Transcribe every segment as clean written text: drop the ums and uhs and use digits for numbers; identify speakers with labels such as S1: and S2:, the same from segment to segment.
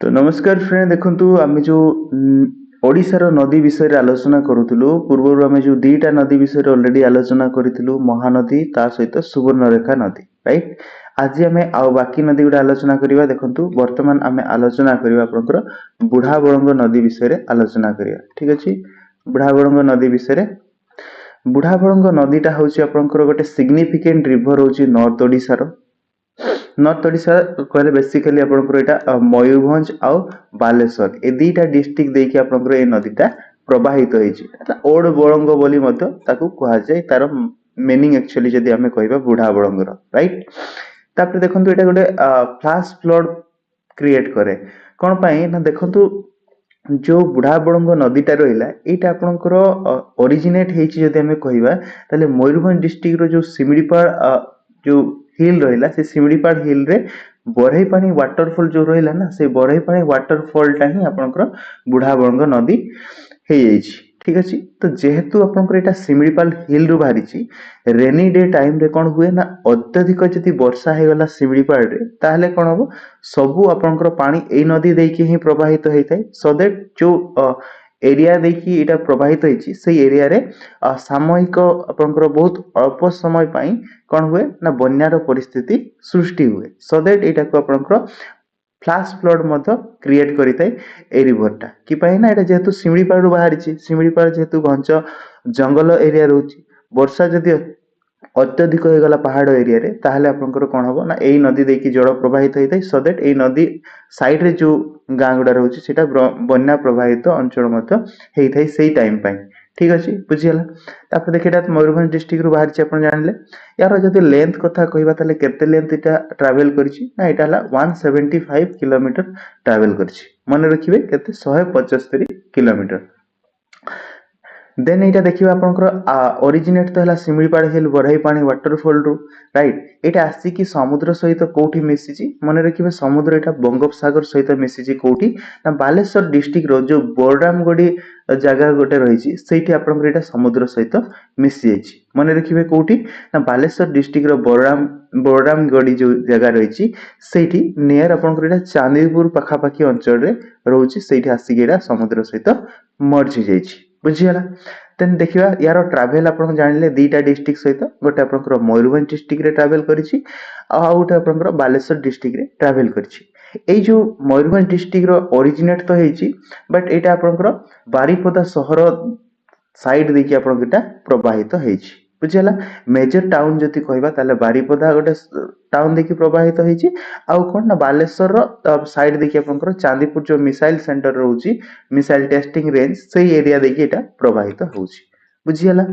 S1: तो नमस्कार फ्रेंड देखंतु आमे जो ओडिशार नदी विषय रे आलोचना करूथुलु पूर्वरु आमे जो दीटा नदी विषय रे ऑलरेडी आलोचना करिथिलु महानदी ता सहित सुवर्णरेखा नदी राइट। आज आमे आउ बाकी नदी गुडा आलोचना करिवा। देखंतु वर्तमान आमे आलोचना करिवा आपनकर बुढ़ाबळंग नदी विषय रे आलोचना करिवा। ठीक अछि, बुढ़ाबळंग नदी विषय रे बुढ़ाबळंग नदीटा होची आपनकर गोटे सिग्निफिकेंट रिवर होची नॉर्थ ओडिशार। नॉर्थ ओडिशा कहले बेसिकली आपनकर एटा मयूरभंज आउ बालेश्वर ए दीटा डिस्ट्रिक्ट देखि आपनकर ए नदीटा प्रवाहित होईची। ओड बळंग बोली मते ताकू कहा जाय। तार मीनिंग एक्चुअली जदी हमें कहबा बुढ़ा बळंगर राइट। तापर देखंतु एटा गोटे फ्लैश फ्लड क्रिएट करे कोन पई ना। देखंतु जो बुढ़ा बळंग नदीटा रहिला एटा आपनकर ओरिजिनेट हेची जदी हमें कहबा ताले मयूरभंज डिस्ट्रिक्ट रो जो सिमिडीपाड़ जो हिल रहिला से सिमिडीपाड़ हिल रे बरही पानी वाटरफॉल जो रहिला ना से बरही पानी वाटरफॉल टा ही आपनकर बुढ़ा बळंग नदी हे जाईची। ठीक अछि, तो जेहेतु आपनकर एटा सिमिडीपाड़ हिल रु बाहरिची रेनी डे टाइम रे कोन हुए ना अत्यधिक जदी वर्षा हे गला सिमिडीपाड़ रे ताहले कोन हबो सबु आपनकर पानी ए नदी देकी ही प्रवाहित हेतै। सो दैट जो एरिया देखि एटा प्रवाहित होईची से एरिया रे सामयिक आपनकर बहुत अल्प समय पई कोन हुए ना बन्यार परिस्थिति सृष्टि हुए। सो दैट एटा को आपनकर फ्लैश फ्लड मत क्रिएट करितै ए रिवरटा कि पई ना। एटा जेहेतु सिमिडीपाड़ रु बाहरिची सिमिडीपाड़ जेहेतु घंच जंगल एरिया रहउची वर्षा जदी अत्यधिक हो गला पहाड़ एरिया रे ताहले आपनकर कोन हबो ना एई नदी देकी जल प्रवाहित होइतै। सो दैट एई नदी साइड रे जो गां गुडा रहउची सेटा बन्या प्रवाहित अंचल मत हेइथै सेई टाइम पई। ठीक अछि, बुझियला। तापर देखिटा मयूरभंज डिस्ट्रिक्ट रु बाहरिची आपन जानिले। यार जदी लेंथ कथा कहबा ताले केते लेंथ एटा ट्रैवल करची ना एटा हला 175 किलोमीटर ट्रैवल करची। मन रखिबे केते 175 किलोमीटर। देन एटा देखिबा आपनकर ओरिजिनेट तो हला सिमिडीपाड़ हिल बरही पानी वाटरफॉल रु राइट। एटा आसी कि समुद्र सहित कोठी मिसिची मन रखिबे समुद्र एटा बंगोपसागर सहित मिसिची कोठी ना बालेश्वर डिस्ट्रिक्ट रो जो बोरडामगडी जगह गोटे रहिची सेठी आपनकर एटा समुद्र सहित मिसि जाईची। मन रखिबे कोठी ना बालेश्वर डिस्ट्रिक्ट रो बोरडामगडी जो जगह रहिची सेठी नियर आपनकर एटा चांदीपुर पाखापाखी अंचल रे रहउची सेठी आसी कि एटा समुद्र सहित मर्ज हो जाईची। बुझियला। देन देखिबा यार ट्रैवल आपन जानिले दीटा डिस्ट्रिक्ट सहित गोटे आपनकर मयूरभंज डिस्ट्रिक्ट रे ट्रैवल करिची आ गोटे आपनकर बालेश्वर डिस्ट्रिक्ट रे ट्रैवल करिची। एई जो मयूरभंज डिस्ट्रिक्ट रो ओरिजिनेट तो हेची बट एटा आपनकर बारिपदा शहर साइड देखि आपन एटा प्रवाहित हेची। बुझियला। मेजर टाउन जति कहबा ताले बारिपदा गोटे टाउन देखि प्रवाहित हेची आउ कोन ना बालेश्वर रो साइड देखि आपनकर चांदीपुर जो मिसाइल सेंटर रहउची मिसाइल टेस्टिंग रेंज सेई एरिया देखि एटा प्रवाहित होउची। बुझियला।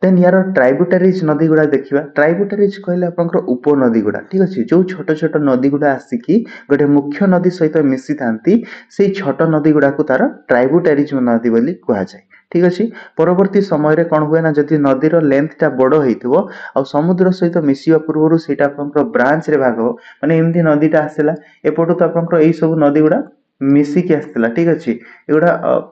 S1: देन यार ट्राइब्यूटरीज नदी गुडा देखिबा। ट्राइब्यूटरीज कहले आपनकर उपनदी गुडा। ठीक अछि, जो छोट छोट नदी गुडा आसी कि गोटे मुख्य नदी सहित मिसि थांती सेई छोट नदी गुडा को तार ट्राइब्यूटरीज नदी बोली कहा जाय। ठीक अछि, परवर्ती समय रे कोन हुए ना जति नदी रो लेंथ ता बडो हेइतबो आ समुद्र सहित मिसिबा पूर्वरु सेटा आपनकर ब्रांच रे भाग हो माने एमदी नदीटा आसेला एपटो तो आपनकर एई सब नदी गुडा मिसि के आस्तेला। ठीक अछि, एगुडा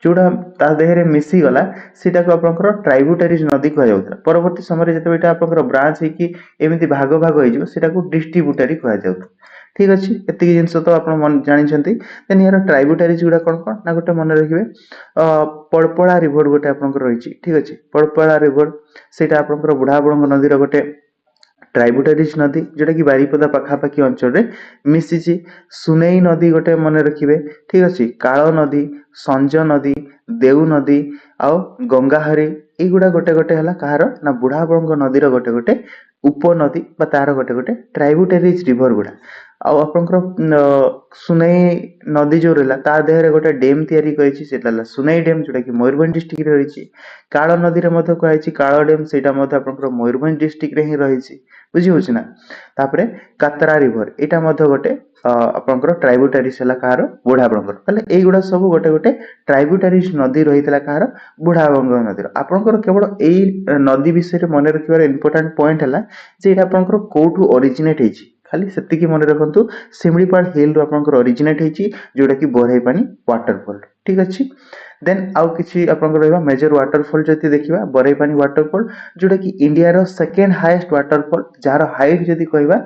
S1: जोड़ा ता देहरे मिसी गला सेटा को आपनकर ट्राइब्यूटरीज नदी कहा जाउता। परवर्ती समय जते बेटा आपनकर ब्रांच हे कि एमिति भाग भाग होई जिवो सेटा को डिस्ट्रीब्यूटरी कहा जाउता। ठीक अछि, एति जिंस तो आपन मन जानि छथि। देन यार ट्राइब्यूटरीज गुडा कोन कोन ना गोटे मन रखिबे पड़पळा रिवर गोटे आपनकर रहिछि। ठीक अछि, पड़पळा रिवर सेटा आपनकर बुढ़ाबळंग नदी रो गोटे ट्राइब्यूटरीज नदी जोटा कि बारिपदा पाखापाखी अंचल रे मिसिची। सुनेई नदी गोटे मन रखिबे। ठीक अछि, कालो नदी संज नदी देउ नदी आउ गंगाहरी एगुडा गोटे गोटे हला कहार ना बुढ़ाबळंग नदी रो गोटे गोटे उपनदी बा तार गोटे गोटे ट्राइब्यूटरीज रिवर गुडा। आउ आपनकर सुनेई नदी जो रहला ता देहरे गोटे डैम तयारी करिछि सेटा हला सुनेई डैम जोटा कि मयूरभंज डिस्ट्रिक्ट रे रहिछि। कालो नदी रे मधे कहैछि कालो डैम सेटा मधे आपनकर मयूरभंज डिस्ट्रिक्ट रे ही रहिछि। बुझि होछि ना। तापरे कातरा रिवर एटा मधे गोटे आपनकर ट्राइब्यूटरीज हला कहार बुढ़ाबळंग। ताले एई गुडा सब गोटे गोटे ट्राइब्यूटरीज नदी रहितला कहार बुढ़ाबळंग नदी। आपनकर केवल एई नदी विषय रे मन रखिबार इंपोर्टेंट पॉइंट हला जे एटा आपनकर कोठु ओरिजिनेट हेछि खाली सेतिकी मन रखंतु। सिमलीपाल हिल रो आपनकर ओरिजिनेट हेछि जोटा कि बरही पानी वाटरफॉल। ठीक अछि। देन आउ किछि आपनकर रहबा मेजर वाटरफॉल जति देखिबा बरैपानी वाटरफॉल जोटा कि इंडिया रो सेकंड हाईएस्ट वाटरफॉल जार हाइट जति कहबा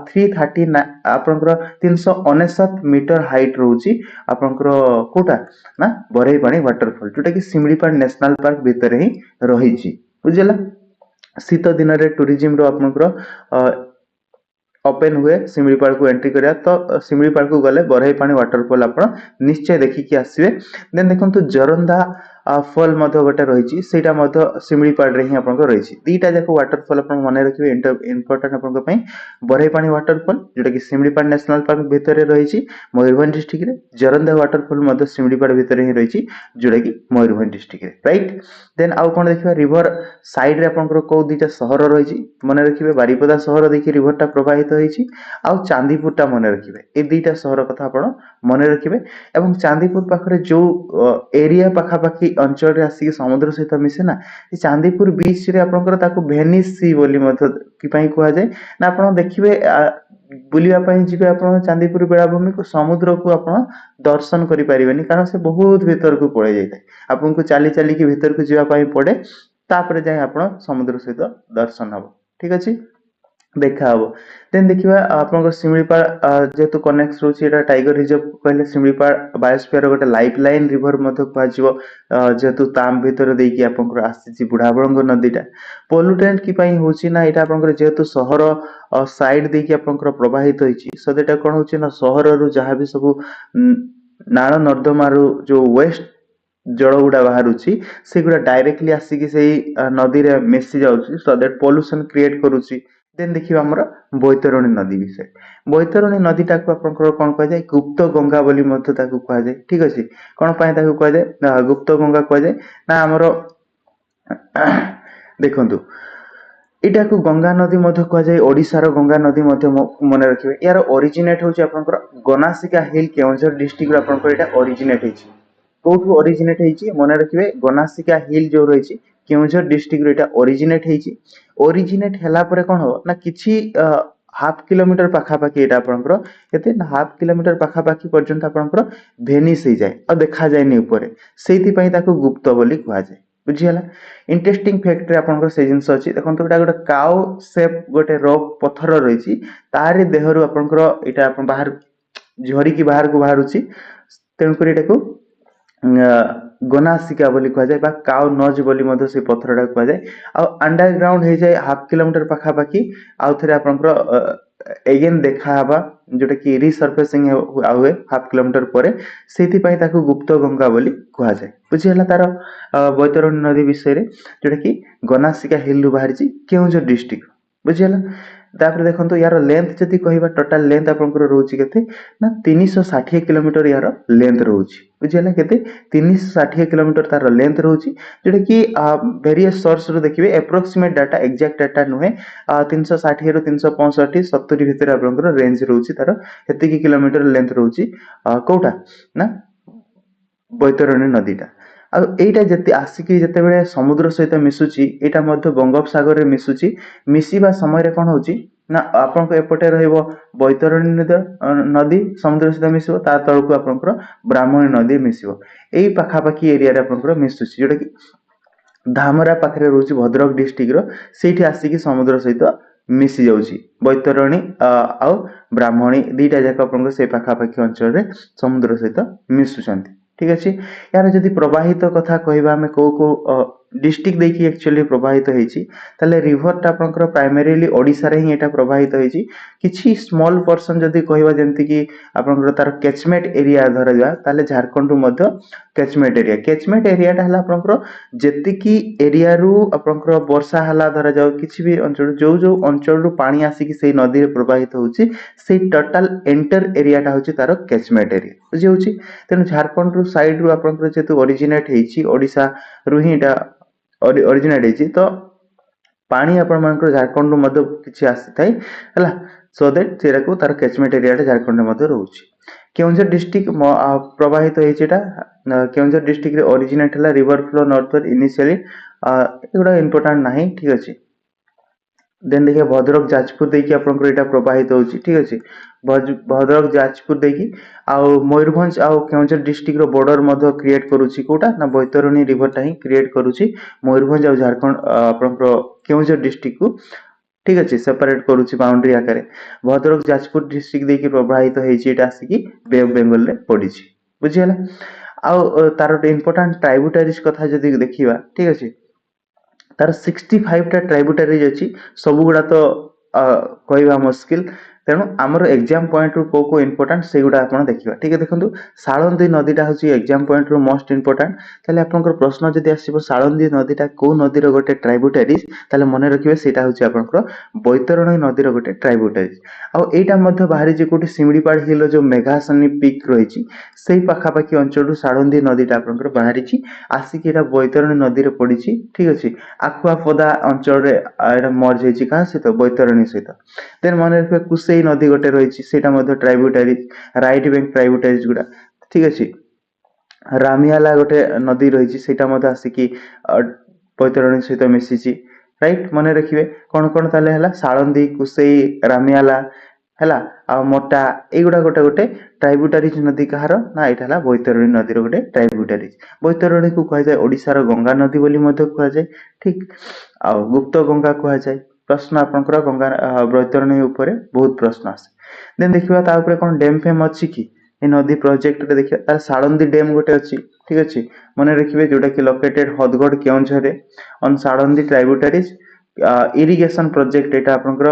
S1: 339 आपनकर 399 मीटर हाइट रहउची आपनकर कोटा ना बरैपानी वाटरफॉल जोटा कि सिमलीपाल नेशनल पार्क भीतर ही रहिची बुझला शीत दिन रे टूरिज्म रो आपनकर ओपन हुए सिमलीपाल को एंट्री करिया तो सिमलीपाल को गले बरैपानी वाटरफॉल आपण निश्चय देखिकी आसीबे देन देखंतु जरंदा फॉल मध्य गोटे रही सिमलीपाल रे ही आपन रही दीटा जाक वाटरफॉल आप मन रखिए इंपोर्टेंट आप बरैपानी वाटरफॉल जोटा कि सिमलीपाल नेशनल पार्क भितर रही मयूरभंज डिस्ट्रिक्ट रे जरंदा वाटरफॉल सिमलीपाल भितर ही रही जोटा कि मयूरभंज डिस्ट्रिक्ट रे राइट देन आउ कोन देखिबा रिवर साइड रे आपन को दीटा शहर रही मन रखिए बारिपदा शहर देखि रिवर टा प्रवाहित होईची आउ चांदीपुर टा मन रखिए ए दीटा शहर कथा आपण मन रखिए एवं चांदीपुर पाखरे जो एरिया पाखापाखि अंचल रे आसी समुद्र सहित मिसे ना चांदीपुर बीच रे आपनकर ताको वेनिस सी बोली मथ कि पई कुआ जाय ना आपण देखिबे बुलिया पई जिबे आपण चांदीपुर बेलाभूमि को समुद्र को आपण दर्शन करि परिबेनी कारण से बहुत भीतर को पळे जाय आपन को चाली चाली के भीतर को जिबा पई पड़े तापर जाय आपण समुद्र सहित दर्शन हबो ठीक अछि देखा हबो देन देखिबा आपनकर सिमलीपाल जेतु कनेक्ट रोची एटा टाइगर रिजर्व कहले सिमलीपाल बायोस्फीयर गोटे लाइफलाइन रिवर मध्य कहजिवो जेतु ताम भीतर देकी आपनकर आसीची बुढ़ाबळंग नदीटा पोल्यूटेंट की पई होची ना एटा आपनकर जेतु शहर साइड देकी आपनकर प्रवाहित होईची सदेटा कोन होची ना शहर रु जहां भी सब नाळ नर्दमारु जो वेस्ट जड़ गुड़ा बाहर सेगुड़ा डायरेक्टली आसिकी से नदी रे मिसी जाउची सो दैट पोल्यूशन क्रिएट करूची देन देखिबा हमर बैतरणी नदी विषय बैतरणी नदी टाको आपनकर कोन कहै जाय गुप्त गंगा बोली मध्य ताको कहै जाय ठीक अछि कोन पय ताको कहै जाय गुप्त गंगा कहै जाय ना हमर देखंतु इटा को गंगा नदी मध्य कहै जाय ओडिसा रो गंगा नदी मध्य मन रखिबे यार ओरिजिनेट होची आपनकर गनासिका हिल केओंझर डिस्ट्रिक्ट रो आपनकर एटा ओरिजिनेट होची कोठु ओरिजिनेट हेची मन रखिबे गनासिका हिल जो रहिची केओंझर डिस्ट्रिक्ट रे एटा ओरिजिनेट हैला परे कोन हो ना किछि हाफ किलोमीटर पाखा पाखी एटा आपनकर केते ना हाफ किलोमीटर पाखा पाखी पर्यंत आपनकर भेनिस हे जाय आ देखा जाय नि ऊपर सेति पई ताको गुप्त बोली कहआ जाय बुझियला इंटरेस्टिंग फैक्ट रे आपनकर से जिंस अछि देखंतु एटा गोटे काउ शेप गोटे रॉक पत्थर रहिची तारे देहरु आपनकर एटा आपन बाहर झरी की बाहर को बाहरुची तेन करी एटा को गनासिका बोली कह जाय बा काउ नज बोली मधो से पत्थरटा कह जाय आ अंडरग्राउंड हे जाय हाफ किलोमीटर पाखा पाखी आउ थरे आपनकर एगेन देखा हबा जोटा कि रिसर्फेसिंग हुए हाफ किलोमीटर परे सेति पई ताको गुप्त गंगा बोली कह जाय बुझियला तार बैतरणी नदी विषय रे जोटा कि गनासिका हिल रु बाहरिची केउंझर डिस्ट्रिक्ट बुझियला तापर देखंतु यार लेंथ जति कहबा टोटल लेंथ आपनकर रहउची केते ना 360 किलोमीटर यार लेंथ रहउची बुझियला केते 360 किलोमीटर तार लेंथ रहउची जेटा कि वेरियस सोर्स रो देखिबे एप्रोक्सीमेट डाटा एग्जैक्ट डाटा नुहे 360 रो 365 70 भीतर आपनकर रेंज रहउची तार हेते की किलोमीटर लेंथ रहउची कोटा ना बैतरणी नदीटा आ एटा जति आसिकी जते बेले समुद्र सहित मिसुची एटा मध्य बंगोपसागर रे मिसुची मिसिबा समय रे कोन होची ना आपन को एपटे रहइबो बैतरणी नदी समुद्र सहित मिसिबो ता तळको आपनकर ब्राह्मणी नदी मिसिबो एई पाखा पाखी एरिया रे आपनकर मिसुची जोटा कि धामरा पाखरे रहउची भद्रक डिस्ट्रिक्ट रो सेठी आसिकी समुद्र सहित मिसी जाउची बैतरणी आ ब्राह्मणी दीटा जाक आपनकर से पाखा पाखी अंचल रे समुद्र सहित मिसुचंती ठीक अछि यार जदि प्रवाहित कथा कहबा हमें को डिस्ट्रिक्ट देखि एक्चुअली प्रवाहित हेची तले रिवर टा आपनकर प्राइमरीली ओडिसा रे ही एटा प्रवाहित हेची किछि स्मॉल पर्सन जदि कहबा जेंति कि आपनकर तार कैचमेंट एरिया धर जा ताले झारखंड रु मध्य कैचमेंट एरिया टा हला आपनकर जेति की एरिया रु आपनकर वर्षा हला धर जाउ किछि भी अंचल जो अंचल रु पानी आसी कि सेई नदी रे प्रवाहित होची सेई टोटल एंटर एरिया टा होची तार कैचमेंट एरिया बुझी होची तेनु झारखंड रु साइड रु आपनकर जेतु ओरिजिनेट हेची ओडिसा रु ही एटा ओरिजिनेट हेची तो पानी आपण मानकर झारखंड रु मध्य किछि आसी थाई हला सो दैट सेरा को तार कैचमेंट एरिया टा झारखंड रे मध्य रहउची केउंझर डिस्ट्रिक्ट प्रवाहित हेचीटा केउंझर डिस्ट्रिक्ट रे ओरिजिनेट हला रिवर फ्लो नॉर्थवर्ड इनिशियली एगुडा इंपोर्टेंट नाही ठीक अछि देन देखिए भद्रक जाजपुर देखि आपनकर एटा प्रवाहित होउची ठीक अछि ଭଦ୍ରକ ଯାଜପୁର ଦେଇକି ଆଉ ମୟୂରଭଞ୍ଜ ଆଉ କେଉଁଝର ଡିଷ୍ଟ୍ରିକ୍ଟ ର ବର୍ଡର ମଧ୍ୟ କ୍ରିଏଟ କରୁଛି କୋଉଟା ନା ବୈତରଣୀ ରିଭରଟା ହିଁ କ୍ରିଏଟ କରୁଛି ମୟୂରଭଞ୍ଜ ଆଉ ଝାରଖଣ୍ଡ ଆପଣଙ୍କର କେଉଁଝର ଡିଷ୍ଟ୍ରିକ୍ଟ କୁ ଠିକ ଅଛି ସେପାରେଟ କରୁଛି ବାଉଣ୍ଡ୍ରି ଆକାରେ ଭଦ୍ରକ ଯାଜପୁର ଡିଷ୍ଟ୍ରିକ୍ଟ ଦେଇକି ପ୍ରବାହିତ ହେଇଛି ଏଇଟା ଆସିକି ବେ ଅଫ ବେଙ୍ଗଲ ରେ ପଡିଛି ବୁଝିହେଲା ଆଉ ତାର ଗୋଟେ ଇମ୍ପୋର୍ଟାଣ୍ଟ ଟ୍ରାଇବୁଟାରିଜ କଥା ଯଦି ଦେଖିବା ଠିକ ଅଛି ତାର 65ଟା ଟ୍ରାଇବୁଟାରିଜ ଅଛି ସବୁଗୁଡା ତ କହିବା ମୁସ୍କିଲ ତେଣୁ ଆମର ଏକ୍ଜାମ ପଏଣ୍ଟ ରୁ କୋଉ କୋଉ ଇମ୍ପୋର୍ଟାଣ୍ଟ ସେଇଗୁଡା ଆପଣ ଦେଖିବା ଠିକ ଦେଖନ୍ତୁ ସାଳନ୍ଦୀ ନଦୀଟା ହଉଛି ଏକ୍ଜାମ ପଏଣ୍ଟ ରୁ ମୋଷ୍ଟ ଇମ୍ପୋର୍ଟାଣ୍ଟ ତାହେଲେ ଆପଣଙ୍କର ପ୍ରଶ୍ନ ଯଦି ଆସିବ ସାଳନ୍ଦୀ ନଦୀଟା କୋଉ ନଦୀର ଗୋଟେ ଟ୍ରାଇବୁଟାରିଜ ତାହେଲେ ମନେ ରଖିବେ ସେଇଟା ହଉଛି ଆପଣଙ୍କର ବୈତରଣୀ ନଦୀର ଗୋଟେ ଟ୍ରାଇବୁଟାରିଜ ଆଉ ଏଇଟା ମଧ୍ୟ ବାହାରିଛି କୋଉଠି ଶିମିଳିପାଳ ହିଲର ଯୋଉ ମେଘାସନୀ ପିକ୍ ରହିଛି ସେଇ ପାଖାପାଖି ଅଞ୍ଚଳରୁ ସାଳନ୍ଦୀ ନଦୀଟା ଆପଣଙ୍କର ବାହାରିଛି ଆସିକି ଏଇଟା ବୈତରଣୀ ନଦୀରେ ପଡିଛି ଠିକ ଅଛି ଆଖୁଆପଦା ଅଞ୍ଚଳରେ ଏଇଟା ମର୍ଜ ହେଇଛି କାହା ସହିତ ବୈତରଣୀ ସହିତ ଦେନ୍ ମନେ ରଖିବେ କୁସେଇ ନଦୀ ଗୋଟେ ରହିଛି ସେଇଟା ମଧ୍ୟ ଟ୍ରାଇବୁଟାରିଜ ରାଇଟ ବ୍ୟାଙ୍କ ଟ୍ରାଇବୁଟାରିଜ ଗୁଡା ଠିକ ଅଛି ରାମିଆଲା ଗୋଟେ ନଦୀ ରହିଛି ସେଇଟା ମଧ୍ୟ ଆସିକି ବୈତରଣୀ ସହିତ ମିଶିଛି ରାଇଟ ମନେ ରଖିବେ କଣ କଣ ତାହେଲେ ହେଲା ସାଳନ୍ଦୀ କୁସେଇ ରାମିଆଲା ହେଲା ଆଉ ମୋଟା ଏଇଗୁଡା ଗୋଟେ ଗୋଟେ ଟ୍ରାଇବୁଟାରିଜ ନଦୀ କାହାର ନା ଏଇଟା ହେଲା ବୈତରଣୀ ନଦୀର ଗୋଟେ ଟ୍ରାଇବୁଟାରିଜ ବୈତରଣୀକୁ କୁହାଯାଏ ଓଡିଶାର ଗଙ୍ଗା ନଦୀ ବୋଲି ମଧ୍ୟ କୁହାଯାଏ ଠିକ ଆଉ ଗୁପ୍ତ ଗଙ୍ଗା କୁହାଯାଏ ପ୍ରଶ୍ନ ଆପଣଙ୍କର ଗଙ୍ଗା ବୈତରଣୀ ଉପରେ ବହୁତ ପ୍ରଶ୍ନ ଆସେ ଦେନ୍ ଦେଖିବା ତା ଉପରେ କଣ ଡ୍ୟାମ ଫେମ୍ ଅଛି କି ଏ ନଦୀ ପ୍ରୋଜେକ୍ଟରେ ଦେଖିବା ତାର ସାଳନ୍ଦୀ ଡ୍ୟାମ ଗୋଟେ ଅଛି ଠିକ ଅଛି ମନେ ରଖିବେ ଯୋଉଟା କି ଲୋକେଟେଡ ହଦଗଡ କେଉଁଝରରେ ଅନ୍ ସାଳନ୍ଦୀ ଟ୍ରାଇବୁଟାରିଜ ଇରିଗେସନ ପ୍ରୋଜେକ୍ଟ ଏଇଟା ଆପଣଙ୍କର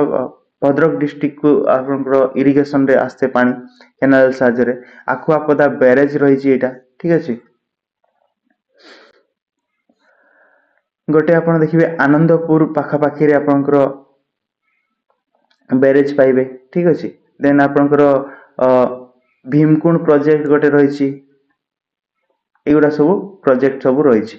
S1: ଭଦ୍ରକ ଡିଷ୍ଟ୍ରିକ୍ଟ କୁ ଆପଣଙ୍କର ଇରିଗେସନ ରେ ଆସେ ପାଣି କେନାଲ ସାହାଯ୍ୟରେ ଆଖୁଆପଦା ବ୍ୟାରେଜ ରହିଛି ଏଇଟା ଠିକ ଅଛି ଗୋଟେ ଆପଣ ଦେଖିବେ ଆନନ୍ଦପୁର ପାଖାପାଖିରେ ଆପଣଙ୍କର ବ୍ୟାରେଜ ପାଇବେ ଠିକ ଅଛି ଦେନ୍ ଆପଣଙ୍କର ଅ ଭୀମକୁଣ୍ଡ ପ୍ରୋଜେକ୍ଟ ଗୋଟେ ରହିଛି ଏଗୁଡା ସବୁ ପ୍ରୋଜେକ୍ଟ ସବୁ ରହିଛି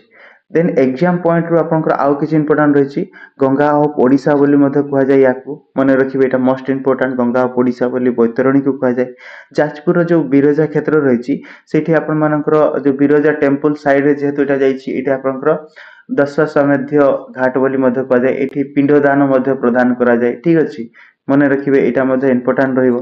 S1: ଦେନ୍ ଏକ୍ଜାମ ପଏଣ୍ଟ ରୁ ଆପଣଙ୍କର ଆଉ କିଛି ଇମ୍ପୋର୍ଟାଣ୍ଟ ରହିଛି ଗଙ୍ଗା ଅଫ ଓଡିଶା ବୋଲି ମଧ୍ୟ କୁହାଯାଏ ୟାକୁ ମନେ ରଖିବେ ଏଇଟା most important Ganga of Odisha ବୋଲି ବୈତରଣୀକୁ କୁହାଯାଏ ଯାଜପୁରର ଯୋଉ ବିରଜା କ୍ଷେତ୍ର ରହିଛି ସେଇଠି ଆପଣ ମାନଙ୍କର ଯୋଉ ବିରଜା ଟେମ୍ପଲ ସାଇଡ ରେ ଯେହେତୁ ଏଇଟା ଯାଇଛି ଏଇଟା ଆପଣଙ୍କର ଦଶାଶ୍ୱମେଧ ଘାଟ ବୋଲି ମଧ୍ୟ କୁହାଯାଏ ଏଠି ପିଣ୍ଡ ଦାନ ମଧ୍ୟ ପ୍ରଦାନ କରାଯାଏ ଠିକ ଅଛି ମନେ ରଖିବେ ଏଇଟା ମଧ୍ୟ ଇମ୍ପୋର୍ଟାଣ୍ଟ ରହିବ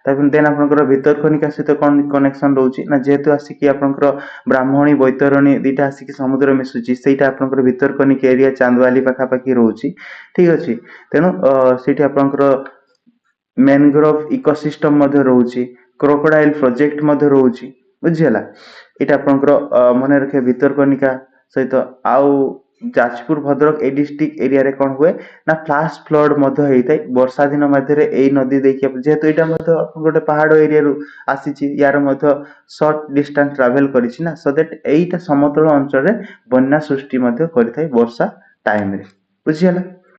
S1: ତାପରେ ଦେନ୍ ଆପଣଙ୍କର ଭିତରକନିକା ସହିତ କଣ କନେକ୍ସନ ରହୁଛି ନା ଯେହେତୁ ଆସିକି ଆପଣଙ୍କର ବ୍ରାହ୍ମଣୀ ବୈତରଣୀ ଦିଟା ଆସିକି ସମୁଦ୍ର ମିଶୁଛି ସେଇଟା ଆପଣଙ୍କର ଭିତରକନିକା ଏରିଆ ଚାନ୍ଦବାଲି ପାଖାପାଖି ରହୁଛି ଠିକ ଅଛି ତେଣୁ ସେଇଠି ଆପଣଙ୍କର ମ୍ୟାନଗ୍ରୋଭ ଇକୋସିଷ୍ଟମ ମଧ୍ୟ ରହୁଛି କ୍ରୋକୋଡାଇଲ ପ୍ରୋଜେକ୍ଟ ମଧ୍ୟ ରହୁଛି ବୁଝିହେଲା ଏଇଟା ଆପଣଙ୍କର ମନେ ରଖିବେ ଭିତରକନିକା ସହିତ ଆଉ ଯାଜପୁର ଭଦ୍ରକ ଏଇ ଡିଷ୍ଟ୍ରିକ୍ଟ ଏରିଆରେ କଣ ହୁଏ ନା ଫ୍ଲାଶ ଫ୍ଲଡ ମଧ୍ୟ ହେଇଥାଏ ବର୍ଷା ଦିନ ମଧ୍ୟରେ ଏଇ ନଦୀ ଦେଇକି ଯେହେତୁ ଏଇଟା ମଧ୍ୟ ଗୋଟେ ପାହାଡ ଏରିଆରୁ ଆସିଛି ୟାର ମଧ୍ୟ ସର୍ଟ ଡିଷ୍ଟାନ୍ସ ଟ୍ରାଭେଲ କରିଛି ନା ସୋ ଦ୍ୟାଟ ଏଇଟା ସମତଳ ଅଞ୍ଚଳରେ ବନ୍ୟା ସୃଷ୍ଟି ମଧ୍ୟ କରିଥାଏ ବର୍ଷା ଟାଇମରେ ବୁଝିହେଲା